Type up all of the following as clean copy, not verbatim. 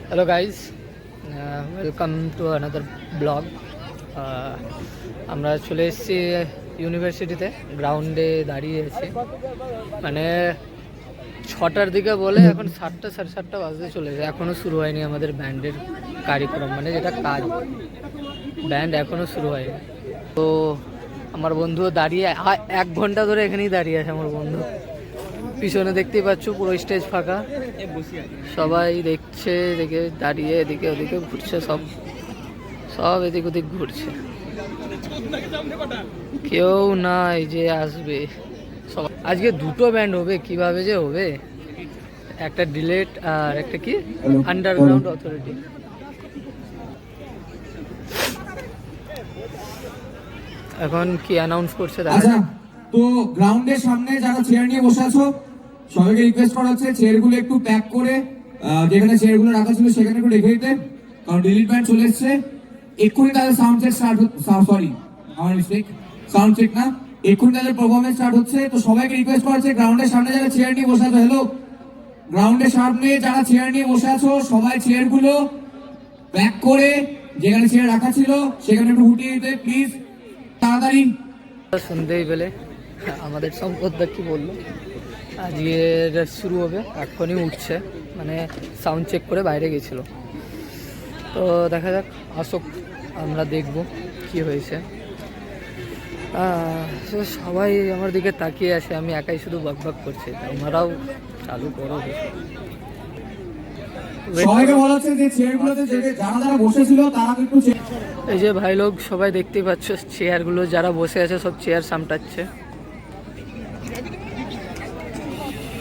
Hello guys, welcome to another blog. আমরা চলে এসেছি ইউনিভার্সিটিতে, গ্রাউন্ডে দাঁড়িয়ে আছি। মানে 6টার দিকে বলে এখন 7টা সাড়ে 7টা বাজতে চলেছে, এখনও শুরু হয়নি আমাদের ব্যান্ডের কার্যক্রম, মানে যেটা কাজ। ব্যান্ড এখনও শুরু হয়নি। তো আমার বন্ধু দাঁড়িয়ে 1 ঘন্টা ধরে এখানেই দাঁড়িয়ে আছে। আমার বন্ধু পিছনে দেখতেই পাচ্ছ, পুরো স্টেজ ফাঁকা, সবাই দেখছে, এদিকে দাঁড়িয়ে এদিকে ওদিকে ঘুরছে, সব এদিক ওদিক ঘুরছে, কেউ নাই যে আসবে। সব আজকে 2টো ব্যান্ড হবে, কিভাবে যে হবে। একটা ডিলেট আর একটা কি আন্ডারগ্রাউন্ড অথরিটি। এখন কি অ্যানাউন্স করছে আচ্ছা, তো গ্রাউন্ডের সামনে যারা চেয়ার নিয়ে বসে আছো সবাইকে রিকোয়েস্ট করা হচ্ছে চেয়ারগুলো একটু প্যাক করে যেখানে চেয়ারগুলো রাখা ছিল সেখানে একটু রেখে দিতে, কারণ ডিলিট ব্যান্ড চলে এসছে। এক্ষুনি তাদের সাউন্ড চেক স্টার্ট, সরি আমার মিস্টেক, সাউন্ড চেক না, এক্ষুনি তাদের পারফরমেন্স স্টার্ট হচ্ছে। তো সবাইকে রিকোয়েস্ট করা হচ্ছে গ্রাউন্ডের সামনে যারা চেয়ার নিয়ে বসে আছো, হ্যালো, গ্রাউন্ডের সামনে যারা চেয়ার নিয়ে বসে আছো সবাই চেয়ারগুলো প্যাক করে যেখানে চেয়ার রাখা ছিল সেখানে একটু উঠিয়ে দিতে প্লিজ, তাড়াতাড়ি। শুনতেই পেলে আমাদের সম্পদটা কি বললো, আজকে শুরু হবে, এক্ষুনি উঠছে, মানে সাউন্ড চেক করে বাইরে গেছিলো। তো দেখা যাক, আসুক, আমরা দেখব কি হয়েছে। সবাই আমার দিকে তাকিয়ে আছে, আমি একাই শুধু বকবক করছি, আমরাও চালু করো। এই যে ভাই লোক সবাই দেখতেই পাচ্ছ, চেয়ারগুলো যারা বসে আছে সব চেয়ার সামটাচ্ছে।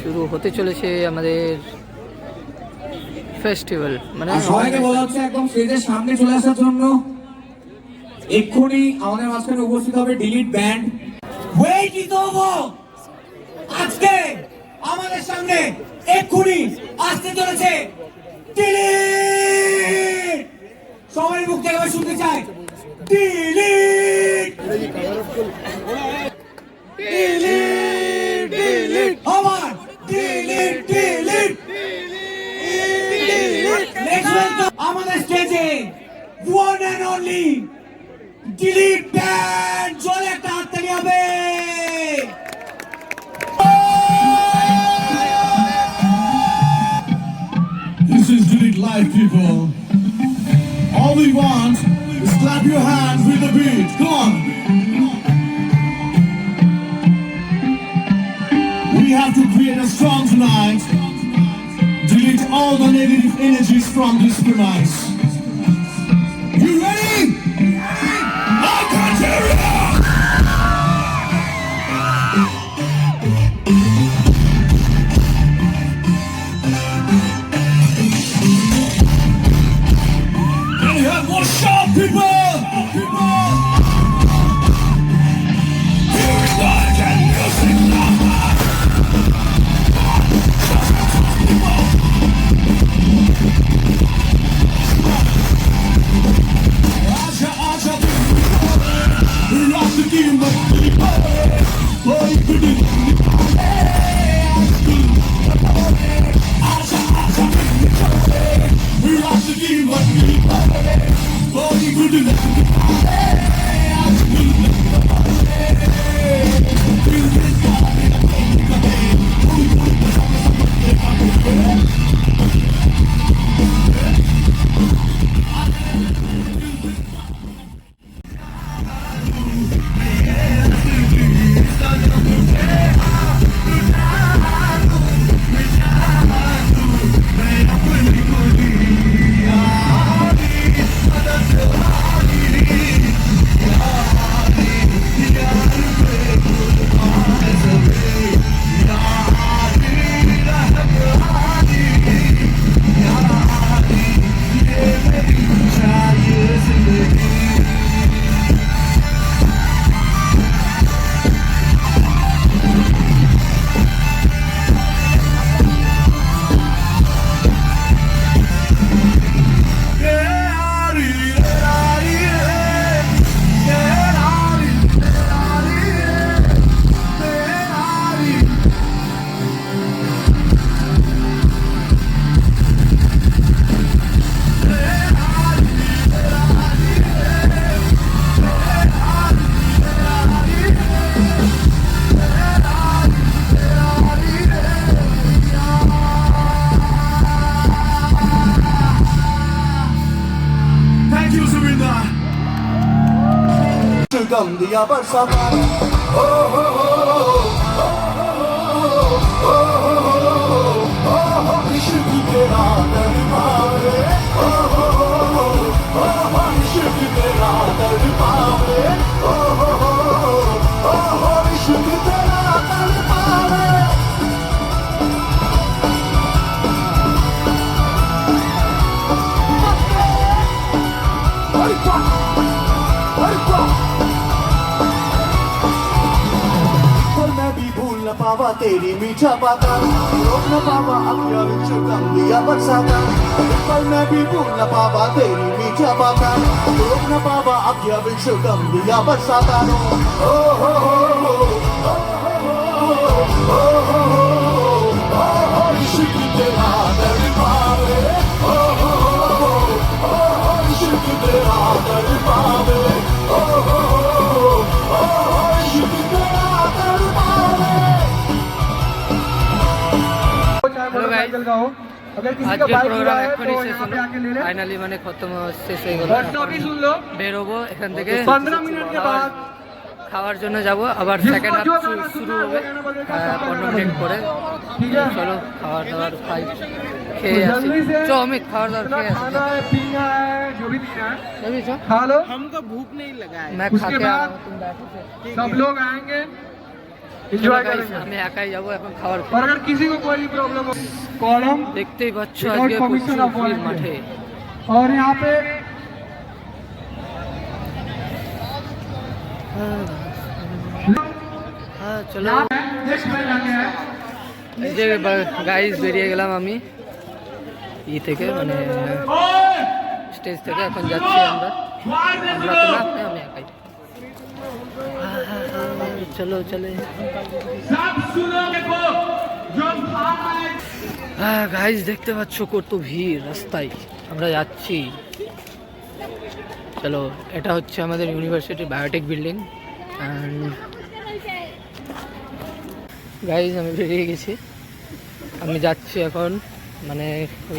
শুরু হতে চলেছে আমাদের ফেস্টিভ্যাল, মানে সবাইকে বলা হচ্ছে একদম স্টেজের সামনে চলে আসার জন্য। এক্ষুনি আমাদের মাঝখানে উপস্থিত হবে ডিলিট ব্যান্ড। আজকে আমাদের সামনে এক্ষুনি আসতে চলেছে ডিলিট। সবাই মুখ থেকে শুনতে চাই ডিলিট, ডিলিট, ডিলিট, আমার ডিলিট, ডিলিট। আমাদের স্টেজে one and only delete band. জোরে একটা হাততালি হবে। This is Delete Live, people. All we want is clap your hands with the beat. Come on. We have to create a strong tonight. Delete all the negative energies from this premise. You ready? I can't hear you! Can you have more shout, people? Here is life and music now. गम दिया बरसाता ओ हो इश्क तेरा दरबारे ओ हो इश्क तेरा दरबारे ओ हो इश्क तेरा दरबारे पर मैं भी भूल न पावा तेरी मीठा बाता रोक न पावा अखियां विच गम दिया बरसाता पर मैं भी भूल न पावा तेरी मीठा बाता रोक न पावा अखियां विच गम दिया बरसाता ओ हो इश्क तेरा दरबारे ओ हो इश्क तेरा दरबारे ओ हो इश्क तेरा दरबारे हेलो गाइस আজকের প্রোগ্রাম এখনই শেষ হলো ফাইনালি মানে খতম শেষ হয়ে গেল বেরোবো এখান থেকে 15 মিনিট के बाद খাওয়ার জন্য যাব আবার সেকেন্ড হাফ শুরু হবে 15 মিনিট পরে চলো খাওয়ার দাওয়ার খাই খেয়ে আসি চো অমিত খাওয়ার দাওয়ার খেয়ে আসি खाना है पीना है जो भी पीना है चलिए चो खा लो हमको भूख नहीं लगा है मैं खा उसके के आ रहा बाद हूं तुम बैठो से सब लोग आएंगे चलो एंजॉय guys, करेंगे আমি একাই যাব এখন খাবার और अगर किसी को कोई प्रॉब्लम हो कॉलम দেখতেই পাচ্ছ Without আজকে permission প্রচুর of ভিড় volunteer। মাঠে और यहाँ पे হ্যাঁ চলো नेक्स्ट मैच आगे है এই যে গাইস বেরিয়ে গেলাম আমি থেকে মানে স্টেজ থেকে এখন যাচ্ছি আমরা তো না আমি একাই চলো চলে হ্যাঁ গাইস দেখতে পাচ্ছ কত ভিড় রাস্তায় আমরা যাচ্ছি চলো এটা হচ্ছে আমাদের university biotech building and guys আমি বেরিয়ে গেছি আমি যাচ্ছি এখন মানে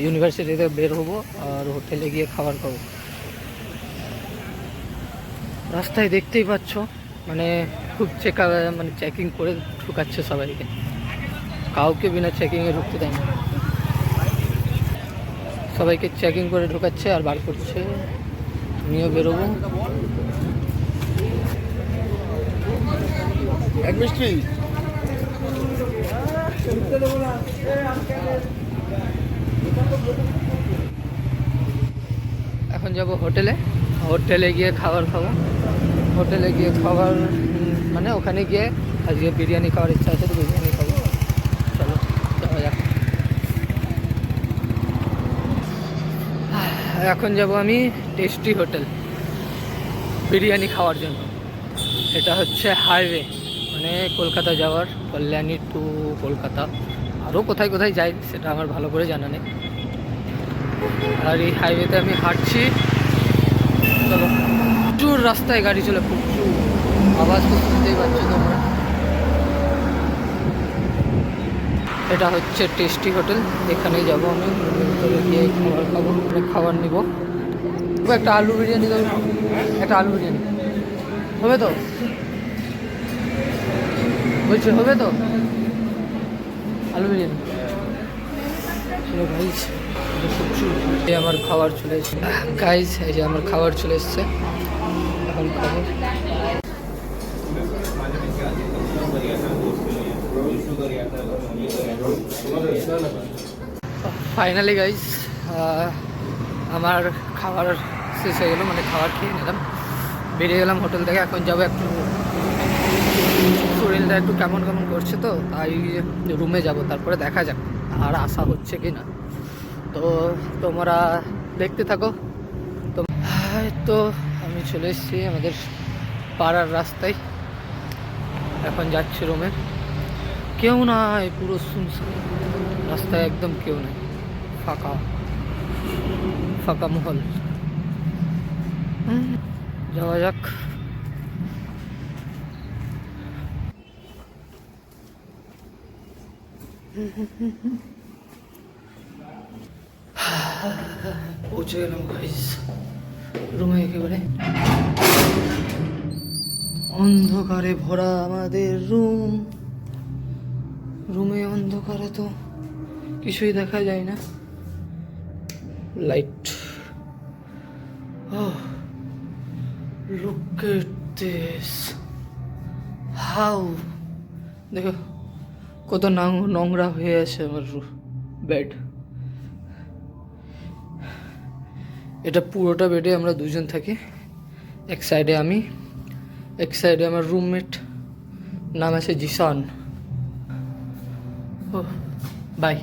ইউনিভার্সিটিতে বের হবো আর হোটেলে গিয়ে খাবার খাবো রাস্তায় দেখতেই পাচ্ছ মানে খুব মানে চেকিং করে ঢুকাচ্ছে সবাইকে কাউকে বিনা চেকিংয়ে ঢুকতে দেয় না সবাইকে চেকিং করে ঢুকাচ্ছে আর বার করছে আমিও বেরোবো एडमिनिस्ट्री এখন যাব হোটেলে হোটেলে গিয়ে খাবার খাবো হোটেলে গিয়ে খাবার মানে ওখানে গিয়ে আজকে বিরিয়ানি খাওয়ার ইচ্ছা আছে তো বিরিয়ানি খাবো চলো যাওয়া যাক এখন যাব আমি টেস্টি হোটেল বিরিয়ানি খাওয়ার জন্য এটা হচ্ছে হাইওয়ে মানে কলকাতা যাওয়ার কল্যাণী টু কলকাতা আরও কোথায় কোথায় যাই সেটা আমার ভালো করে জানা নেই আর এই হাইওয়েতে আমি হাঁটছি চলো প্রচুর রাস্তায় গাড়ি চলে প্রচুর আওয়াজ তো শুনতেই পাচ্ছ তোমরা এটা হচ্ছে টেস্টি হোটেল এখানেই যাবো আমি ভিতরে গিয়ে খাবার খাবো খাবার নিব একটা আলু বিরিয়ানি দেবো একটা আলু বিরিয়ানি হবে তো বলছি হবে তো আলু বিরিয়ানি চলো গাইজ এই আমার খাবার চলে এসছে গাইজ এই যে আমার খাবার চলে এসছে এখন খাবো ফাইনালি গাইজ আমার খাবার শেষ হয়ে গেলো মানে খাবার খেয়ে নিলাম বেরিয়ে গেলাম হোটেল থেকে এখন যাবো একটু শরীরটা একটু কেমন কেমন করছে তো তাই রুমে যাব তারপরে দেখা যাক আর আশা হচ্ছে কি না তো তোমরা দেখতে থাকো তো আমি চলে এসেছি আমাদের পাড়ার রাস্তায় এখন যাচ্ছি রুমে কেউ নাই পুরো শুনশান রাস্তায় একদম কেউ নাই ফাঁকা ফাঁকা মহল যাওয়া যাক পৌঁছে গেলাম গাইস রুমে একেবারে অন্ধকারে ভরা আমাদের রুমে অন্ধকারে তো কিছুই দেখা যায় না। Light, look at this, how, দেখো কত নোংরা হয়ে আছে আমার বেড। এটা পুরোটা বেডে আমরা দুজন থাকি, এক সাইডে আমি, এক সাইডে আমার রুমমেট, নাম আছে জিসান। ও বাই।